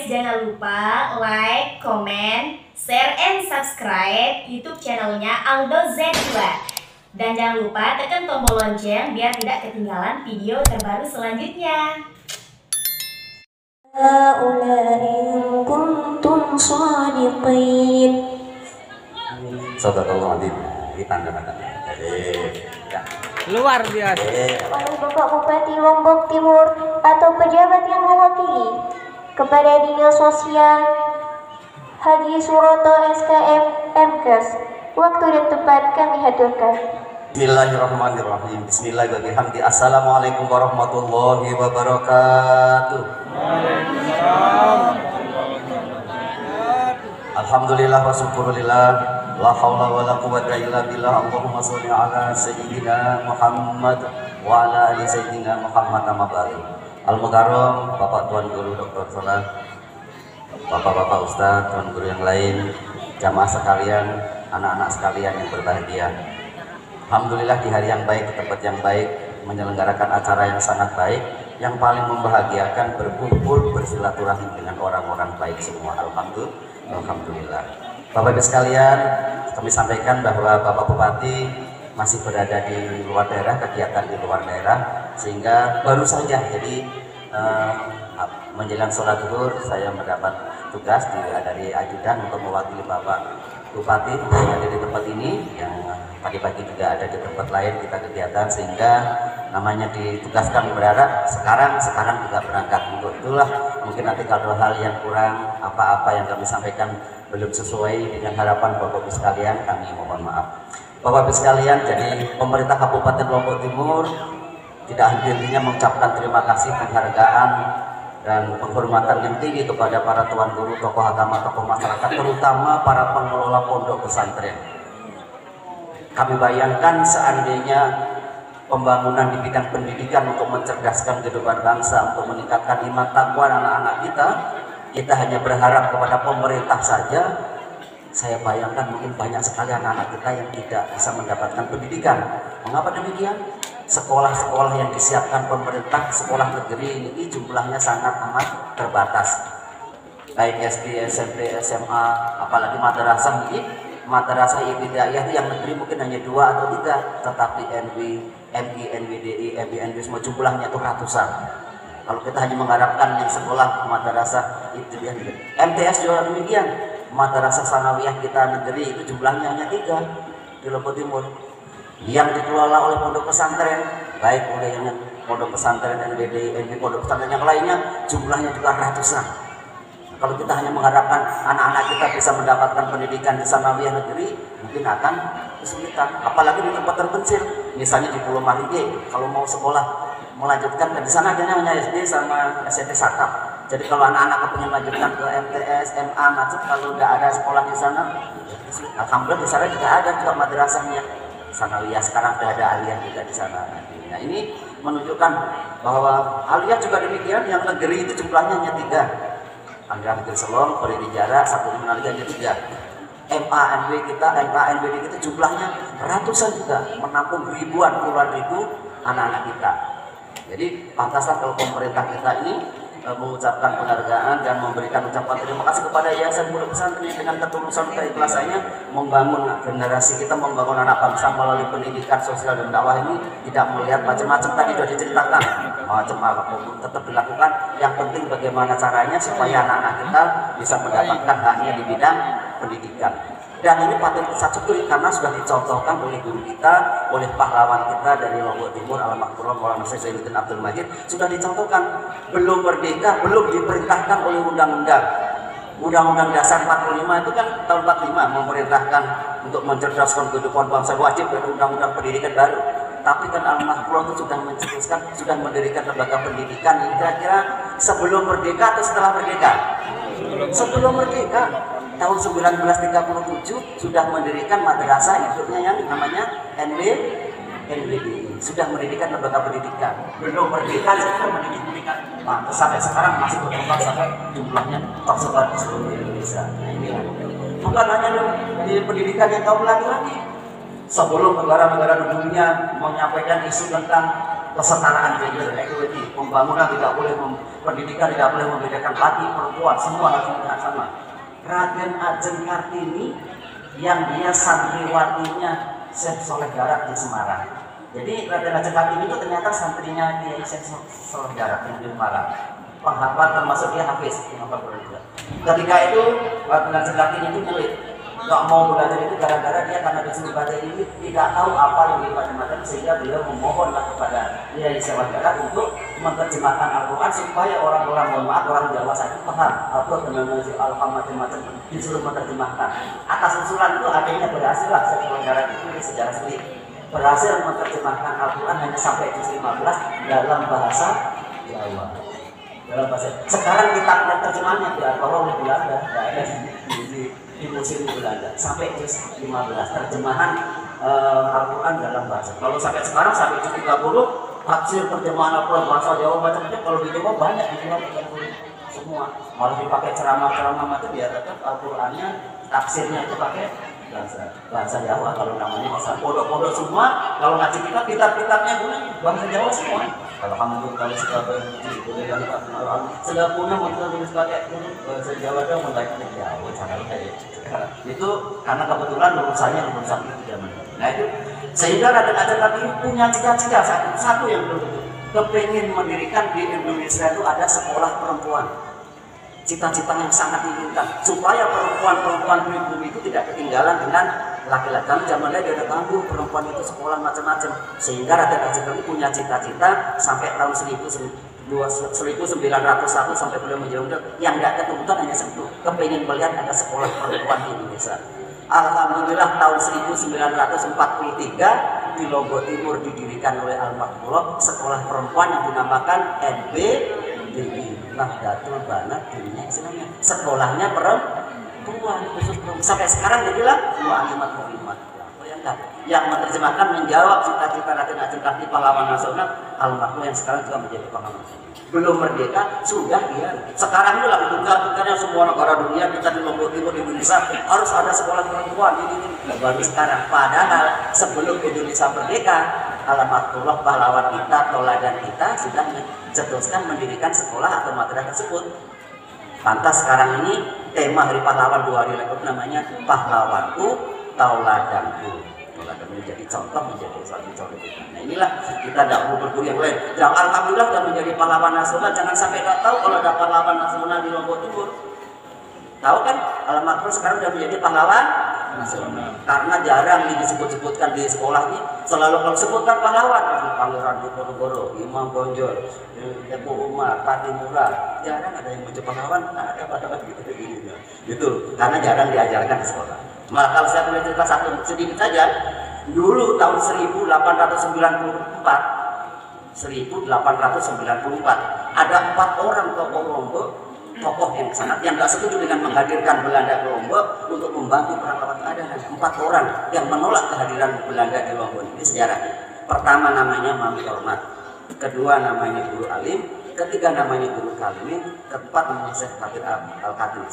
jangan lupa like, comment, share, and subscribe YouTube channelnya Aldo Z2. Dan jangan lupa tekan tombol lonceng biar tidak ketinggalan video terbaru selanjutnya. Sadaqallahul Ini tanda-tanda. Luar biasa. Oleh Bapak Bupati Lombok Timur atau pejabat yang mewakili kepada Dinas Sosial Haji Suroto SKM MKes, waktu dan tempat kami haturkan. Bismillahirrahmanirrahim. Bismillahirrahmanirrahim. Assalamualaikum warahmatullahi wabarakatuh. Alhamdulillah wa syukurillah. La haula wa la quwwata illa billah. Allahumma sholli ala sayyidina Muhammad wa ala ali sayyidina Muhammad amma ba'du. Al-Mukarram, Bapak Tuan Guru Dr. Salah, Bapak-bapak Ustadz, Tuan Guru yang lain, jamaah sekalian, anak-anak sekalian yang berbahagia. Alhamdulillah di hari yang baik, di tempat yang baik, menyelenggarakan acara yang sangat baik, yang paling membahagiakan berkumpul bersilaturahim dengan orang-orang baik semua. Alhamdulillah. Bapak Ibu sekalian, kami sampaikan bahwa Bapak Bupati masih berada di luar daerah, kegiatan di luar daerah, sehingga baru saja jadi menjelang sholat zuhur saya mendapat tugas dari ajudan untuk mewakili Bapak Bupati yang ada di tempat ini, yang tadi pagi juga ada di tempat lain kita kegiatan, sehingga namanya ditugaskan berharap sekarang juga berangkat. Untuk itulah mungkin nanti kalau hal yang kurang apa-apa yang kami sampaikan belum sesuai dengan harapan Bapak Ibu sekalian, kami mohon maaf. Bapak Ibu sekalian, jadi pemerintah Kabupaten Lombok Timur tidak henti-hentinya mengucapkan terima kasih, penghargaan dan penghormatan yang tinggi kepada para tuan guru, tokoh agama, tokoh masyarakat, terutama para pengelola pondok pesantren. Kami bayangkan seandainya pembangunan di bidang pendidikan untuk mencerdaskan kehidupan bangsa, untuk meningkatkan iman takwa anak-anak kita hanya berharap kepada pemerintah saja. Saya bayangkan mungkin banyak sekali anak-anak kita yang tidak bisa mendapatkan pendidikan. Mengapa demikian? Sekolah-sekolah yang disiapkan pemerintah, sekolah negeri ini jumlahnya sangat amat terbatas. Baik SD, SMP, SMA, apalagi madrasah ini, madrasah ibtidaiyah itu yang negeri mungkin hanya 2 atau 3, tetapi MI, NWDI, MI, semua jumlahnya itu ratusan. Kalau kita hanya mengharapkan yang sekolah madrasah ibtidaiyah, MTS juga demikian. Madrasah sanawiyah kita negeri itu jumlahnya hanya 3 di Lombok Timur. Yang dikelola oleh pondok pesantren, baik oleh yang pondok pesantren NWDI, pondok pesantren yang lainnya, jumlahnya juga ratusan. Kalau kita hanya mengharapkan anak-anak kita bisa mendapatkan pendidikan di sanawiyah negeri, mungkin akan kesulitan. Apalagi di tempat terpencil, misalnya di Pulau Mahlige, kalau mau sekolah melanjutkan di sana hanya SD sama SMP Sakap. Jadi kalau anak-anak ingin melanjutkan ke MTS, MA, macet, kalau nggak ada sekolah di sana, alhamdulillah di sana juga ada juga madrasahnya. Sanawiyah sekarang sudah ada aliyah juga di sana. Nah ini menunjukkan bahwa aliyah juga demikian, yang negeri itu jumlahnya hanya 3. Aliyah Negeri Selong, Peridi Jarak, satu aliyah hanya 3. MANWD kita jumlahnya ratusan juga, menampung ribuan, puluhan ribu anak-anak kita. Jadi pantaslah kalau pemerintah kita ini mengucapkan penghargaan dan memberikan ucapan terima kasih kepada Yayasan Pondok Pesantren dengan ketulusan keikhlasannya membangun generasi kita, membangun anak bangsa melalui pendidikan sosial dan dakwah ini, tidak melihat macam-macam tadi sudah diceritakan macam apapun tetap dilakukan. Yang penting bagaimana caranya supaya anak-anak kita bisa mendapatkan haknya di bidang pendidikan. Dan ini patut kita syukuri karena sudah dicontohkan oleh guru kita, oleh pahlawan kita dari Lombok Timur, Al-Makturum Maulana Zainuddin Abdul Majid, sudah dicontohkan. Belum merdeka, belum diperintahkan oleh undang-undang. Undang-Undang Dasar 45 itu kan tahun 45 memerintahkan untuk mencerdaskan kehidupan bangsa, wajib ada undang-undang pendidikan baru. Tapi kan Al-Makturum itu sudah mencetuskan, sudah mendirikan lembaga pendidikan ini kira-kira sebelum merdeka atau setelah merdeka? Sebelum merdeka. Tahun 1937 sudah mendirikan madrasah induknya yang namanya NWDI, sudah mendirikan lembaga pendidikan. Belum merdeka sudah mendirikan. Nah, sampai sekarang masih berkembang sampai jumlahnya tersebar di seluruh Indonesia. Nah, ini bukan hanya di pendidikan yang kaum laki-laki. Sebelum negara-negara dunia menyampaikan isu tentang kesetaraan gender, equity, pembangunan tidak boleh, pendidikan tidak boleh membedakan laki perempuan, semua harus sama. Raden Ajeng Kartini yang dia santriwatinya Syekh Soleh Darat di Semarang. Jadi Raden Ajeng Kartini itu ternyata santrinya Kiai Syekh Soleh Darat yang di Semarang. Penghafal termasuk dia hafiz, penghafal Quran juga. Ketika itu Raden Ajeng Kartini itu murid, nggak mau belajar itu gara-gara dia karena disuruh baca ini tidak tahu apa yang dibaca, sehingga beliau memohonlah kepada Kiai Soleh Darat untuk menerjemahkan Al-Quran supaya orang-orang, mohon maaf, orang Jawa saja paham apa dengan Al-Quran macam-macam, disuruh menerjemahkan. Atas usulan itu akhirnya berhasil lah Syekh Soleh Darat itu di sejarah sendiri berhasil menerjemahkan Al-Quran hanya sampai juz 15 dalam bahasa Jawa. Dalam bahasa sekarang kitab terjemahannya dibawa oleh Belanda, nggak ada di museum Belanda sampai juz 15 terjemahan Al-Quran dalam bahasa. Kalau sampai sekarang sampai juz 30 tafsir terjemahan Al-Quran bahasa Jawa macam-macam, kalau di Jawa banyak dijual semua, malah dipakai ceramah-ceramah macam ya, tetap Al-Qurannya tafsirnya itu pakai bahasa Jawa. Kalau namanya bahasa pondok-pondok semua, kalau ngaji kitabnya dulu bahasa Jawa semua. Alhamdulillah kalau sudah berhenti boleh yang sudah punya mau tulis pakai bahasa Jawa dong, membaca Jawa caranya itu karena kebetulan lulusannya lulusan itu zaman. Nah itu sehingga Raden Ajeng Kartini punya cita-cita satu yang belum kepingin mendirikan di Indonesia itu ada sekolah perempuan. Cita-cita yang sangat diinginkan supaya perempuan-perempuan pribumi itu tidak ketinggalan dengan laki-laki. Kami zaman dulu ada tangguh perempuan itu sekolah macam-macam, sehingga Raden Ajeng Kartini punya cita-cita sampai tahun 1901 sampai beliau menjauh yang tidak keturutan hanya satu, kepingin melihat ada sekolah perempuan di Indonesia. Alhamdulillah tahun 1943 di Lombok Timur didirikan oleh almarhum sekolah perempuan yang dinamakan NBDI. Nahdlatul Banat Dunia Islamnya, sekolahnya perempuan khusus perempuan. Sampai sekarang jadilah Mu'allimat Muslimat. Bayangkan, yang menerjemahkan menjawab cita-cita Raden Ajeng Kartini pahlawan nasional almarhum yang sekarang juga menjadi pahlawan. Belum merdeka sudah dia. Sekarang ini lagi tugas-tugasnya semua negara dunia, kita di Lombok Timur di Indonesia harus ada sekolah perempuan ini baru sekarang. Padahal sebelum Indonesia merdeka, almarhum pahlawan kita, toladan kita sudah mencetuskan mendirikan sekolah atau madrasah tersebut. Pantas sekarang ini tema Hari Pahlawan 2 hari lagi namanya Pahlawanku, Tauladanku. Tauladan menjadi contoh, menjadi suatu contoh kita. Nah inilah kita tidak perlu berguru yang lain. Dan alhamdulillah sudah menjadi pahlawan nasional. Jangan sampai tidak tahu kalau ada pahlawan nasional di Lombok Timur. Tahu kan almarhum sekarang sudah menjadi pahlawan nasional. Karena jarang disebut-sebutkan di sekolah ini. Selalu kalau sebutkan pahlawan, Pangeran Diponegoro, Imam Bonjol, Teguh Umar, Patimura, jarang ada yang menjadi pahlawan. Ada pahlawan gitu. Gitu. Karena jarang diajarkan di sekolah. Maka kalau saya boleh cerita satu sedikit saja, dulu tahun 1894 ada 4 orang tokoh Lombok, tokoh yang sangat yang nggak setuju dengan menghadirkan Belanda ke Lombok untuk membantu perang lawan keadaan. 4 orang yang menolak kehadiran Belanda di Lombok. Ini sejarahnya. Pertama namanya Mami Hormat, kedua namanya Guru Alim, ketiga namanya Guru Kalimin, keempat namanya Syekh Al-Khadim,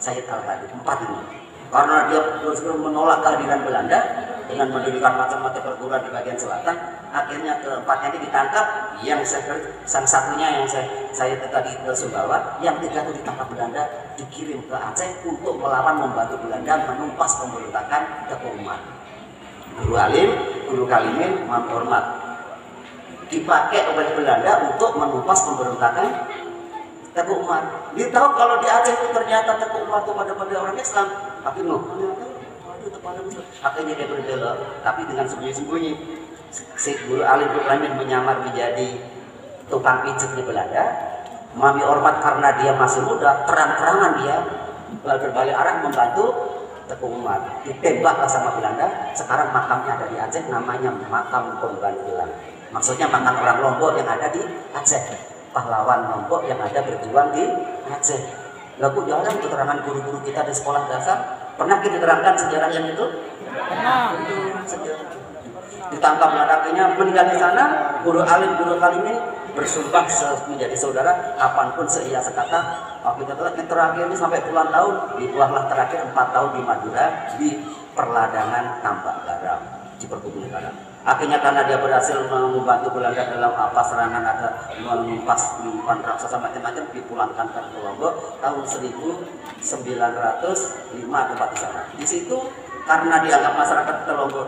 Sayyid Al-Khadim. 4 ini. Karena dia belum menolak kehadiran Belanda dengan mendirikan macam-macam perguruan di bagian selatan, akhirnya keempatnya ini ditangkap. Yang sang satunya yang saya tadi ke Sumbawa, yang 3 itu ditangkap Belanda, dikirim ke Aceh untuk melawan membantu Belanda menumpas pemberontakan Teguh Umar. Guru Alim, Guru Kalimin, Mam Hormat dipakai oleh Belanda untuk menumpas pemberontakan Teguh Umar. Dia tahu kalau di Aceh itu ternyata Teguh Umar itu pada orang Islam, tapi akhirnya dia berbela, tapi dengan sembunyi-sembunyi. Si Guru Alim Kalimin menyamar menjadi tukang pijat di Belanda. Mami Hormat karena dia masih muda, terang-terangan dia berbalik arah membantu Teguh Umar. Ditembaklah sama Belanda. Sekarang makamnya ada di Aceh, namanya Makam Pembantaian. Maksudnya makam orang Lombok yang ada di Aceh. Pahlawan Lombok yang ada berjuang di Aceh. Lalu jarang keterangan guru-guru kita di sekolah dasar. Pernah kita terangkan sejarah yang itu? Pernah. Ditangkap laki-lakinya, meninggal di sana. Guru Alim, Guru Kalimin bersumpah menjadi saudara kapanpun seia sekata. Kita terakhir ini sampai puluhan tahun. Dibuahlah terakhir 4 tahun di Madura di perladangan tambak garam, di perkebunan garam. Akhirnya karena dia berhasil membantu Belanda dalam serangan, ada menyimpan raksasa macam-macam, dipulangkan ke Lombok tahun 1905 tempat di sana. Di situ karena dianggap masyarakat Lombok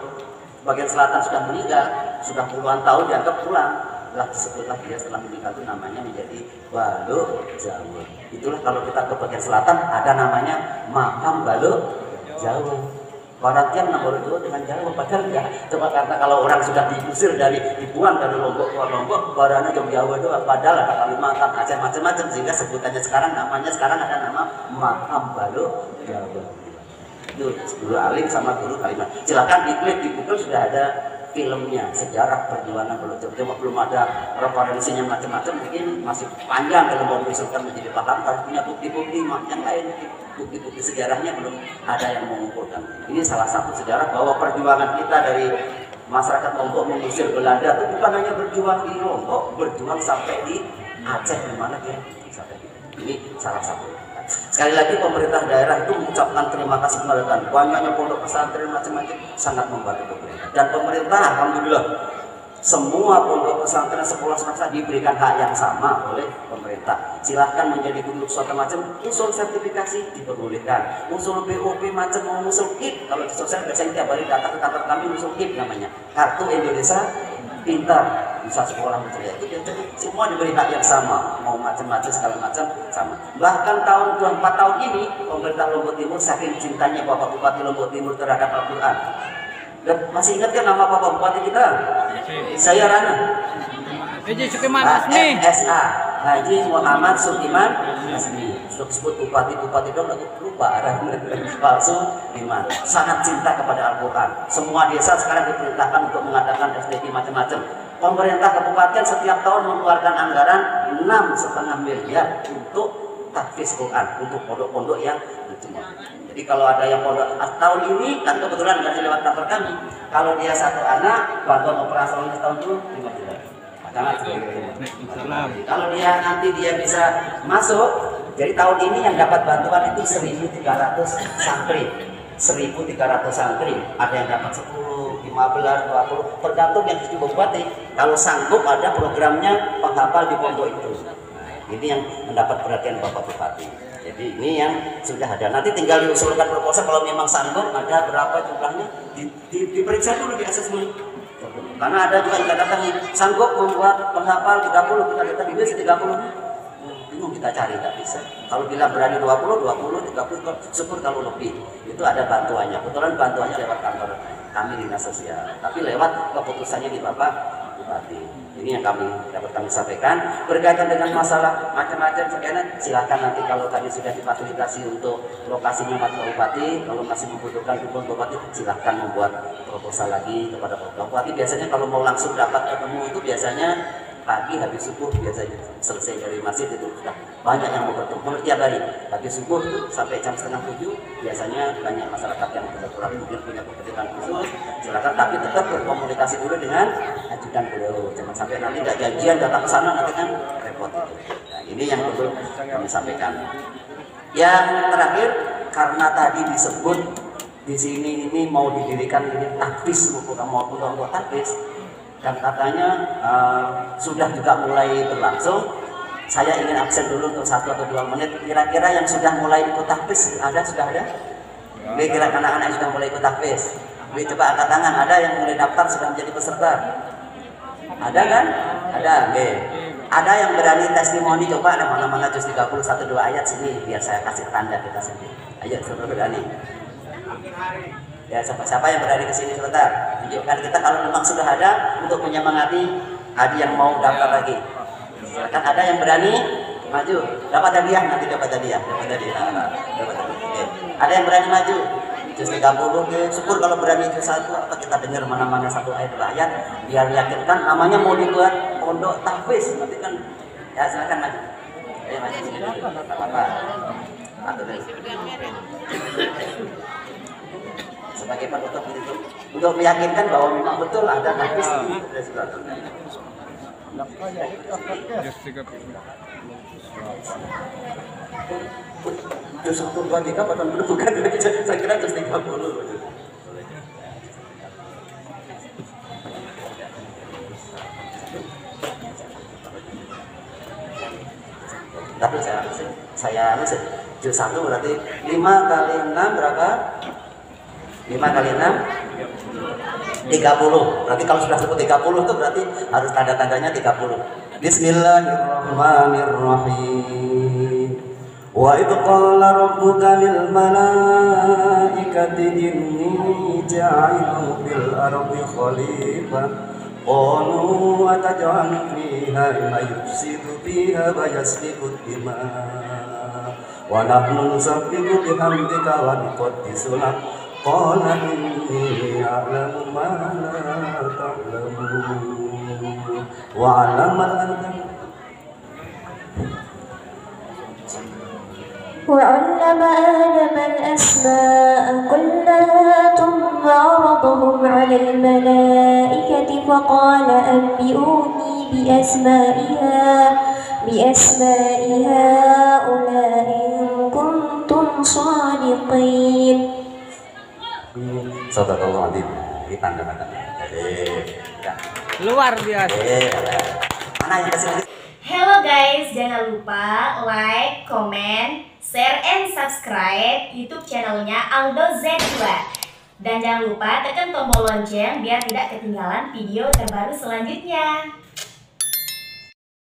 bagian selatan sudah meninggal, sudah puluhan tahun dianggap pulang. Disebutlah dia setelah meninggal itu namanya menjadi Baluk Jawa. Itulah kalau kita ke bagian selatan ada namanya makam Baluk Jawa. Orang tiap nama Baluk Jawa dengan Jawa, padahal enggak. Cuma karena kalau orang sudah diusir dibuang dari Lombok ke Lombok, barannya jauh Jawa doang. Padahal ada Kalimantan, Aceh macam-macam, sehingga sebutannya sekarang ada nama makam Baluk Jawa. Itu guru Alim sama guru Kalimantan. Silakan diklik di Google, sudah ada filmnya, sejarah perjuangan Baluk Jawa. Cuma belum ada referensinya macam-macam, mungkin masih panjang kalau mau misalkan menjadi paham, harus punya bukti-bukti yang lain, bukti-bukti sejarahnya belum ada yang mengumpulkan. Ini salah satu sejarah bahwa perjuangan kita dari masyarakat Lombok mengusir Belanda itu bukan hanya berjuang di Lombok, berjuang sampai di Aceh, di mana dia sampai. Ini salah satu. Sekali lagi pemerintah daerah itu mengucapkan terima kasih kepada Tuhan. Banyaknya pondok pesantren macam-macam sangat membantu pemerintah. Dan pemerintah alhamdulillah semua pondok pesantren sekolah swasta diberikan hak yang sama oleh pemerintah. Silahkan menjadi guru suatu macam, usul sertifikasi diperbolehkan, usul BOP macam, mau usul KIP. Kalau di sosial biasanya tiap hari datang ke kantor kami usul KIP namanya, Kartu Indonesia Pintar, bisa sekolah mencari itu, jadi semua diberi hak yang sama, mau macam-macam segala macam sama. Bahkan tahun 4 tahun ini pemerintah Lombok Timur saking cintanya Bapak Bupati Lombok Timur terhadap Al-Quran. Dan masih ingat kan nama Bapak Bupati kita? Saya Rana. HMSA Haji Muhammad Sukiman Asmi. Sebut bupati dong, aku lupa palsu Iman. Sangat cinta kepada Al-Quran. Semua desa sekarang diperintahkan untuk mengadakan SDG macam-macam. Pemerintah kabupaten setiap tahun mengeluarkan anggaran 6,5 miliar untuk tahfiz Quran, untuk pondok-pondok yang dicuma. Jadi kalau ada yang pondok tahun ini kan kebetulan nggak lewat kantor kami. Kalau dia satu anak bantuan operasional tahun itu 5 juta. Kalau dia nanti dia bisa masuk, jadi tahun ini yang dapat bantuan itu 1.300 santri. 1.300 santri. Ada yang dapat 10, 15, 20, tergantung yang di bupati. Kalau sanggup ada programnya penghafal di pondok itu. Ini yang mendapat perhatian Bapak Bupati. Jadi ini yang sudah ada. Nanti tinggal diusulkan proposal kalau memang sanggup, ada berapa jumlahnya, diperiksa dulu di asesmen. Karena ada juga yang datang sanggup membuat penghafal 30, kita datang di 30. Bingung kita cari, nggak bisa. Kalau bilang berani 20, 30, syukur kalau lebih. Itu ada bantuannya. Kebetulan bantuannya lewat kantor kami dinas sosial. Tapi lewat keputusannya di Bapak Bupati. Ini yang dapat kami sampaikan. Berkaitan dengan masalah macam-macam sekian, silakan nanti kalau tadi sudah difasilitasi untuk lokasinya Pak Bupati, kalau masih membutuhkan dukungan Bupati, silahkan membuat proposal lagi kepada Pak Bupati. Biasanya kalau mau langsung dapat ketemu itu biasanya pagi habis subuh, biasanya selesai dari masjid itu sudah banyak yang mau bertemu tiap hari. Pagi subuh itu sampai jam 6:30 biasanya banyak masyarakat yang kebetulan mungkin punya kepentingan khusus. Silakan, tapi tetap berkomunikasi dulu dengan ajudan beliau. Jangan sampai nanti nggak janjian datang ke sana nanti kan repot itu. Nah, ini yang perlu kami sampaikan. Yang terakhir, karena tadi disebut di sini ini mau didirikan ini tahfiz, bukan mau untuk tahfiz. Dan katanya sudah juga mulai berlangsung. Saya ingin absen dulu untuk 1 atau 2 menit. Kira-kira yang sudah mulai ikut tahfiz sudah ada? Ini kira anak-anak yang sudah mulai ikut tahfiz. Ini coba angkat tangan. Ada yang mulai daftar sudah menjadi peserta? Ada kan? Ada. Oke. Ada yang berani testimoni? Coba ada mana-mana juz 30 1-2 ayat sini biar saya kasih tanda kita sendiri. Ayo, siapa berani? Ya, siapa yang berani ke sini sebentar? Tunjukkan kita kalau memang sudah ada untuk menyemangati ada yang mau daftar lagi. Silakan, ada yang berani maju, dapat hadiah, nanti dapat hadiah. Oke. Ada yang berani maju? Juz 30, syukur kalau berani juz 1, apa kita dengar mana-mana 1 ayat 2 ayat biar yakinkan namanya mau dibuat pondok tahfiz nanti kan. Ya, silakan maju. Ayo maju sini. Apa-apa. Atau sebagai penutup itu untuk meyakinkan bahwa memang betul ada tahfiz di Resulatan. Juz 1, 2, 3 bahkan bukan, saya kira juz 30. saya juz 1 berarti 5 kali 6 berapa? 5 kali 6 30. Berarti kalau sudah sebut 30 itu berarti harus tanda-tandanya 30. Bismillahirrahmanirrahim. Wa idh qala rabbuka lil malaikati inni ja'ilun fil ardi khalifah qalu ataj'alu fiha man yufsidu fiha wa yasfiku ad-dima' wa nahnu nusabbihu bihamdika wa nuqaddisu lak qala inni a'lamu ma la ta'lamun wa 'allama وعلم آدم الأسماء كلها ثم عرضهم على الملائكة فقال أنبئوني بأسماء هؤلاء إن كنتم صادقين. Sadaqallahu adzim. Ini tanda-tanda. Luar biasa. Mana yang kasih lagi? Hello guys, jangan lupa like, comment, share, and subscribe YouTube channelnya Aldo Z2. Dan jangan lupa tekan tombol lonceng biar tidak ketinggalan video terbaru selanjutnya.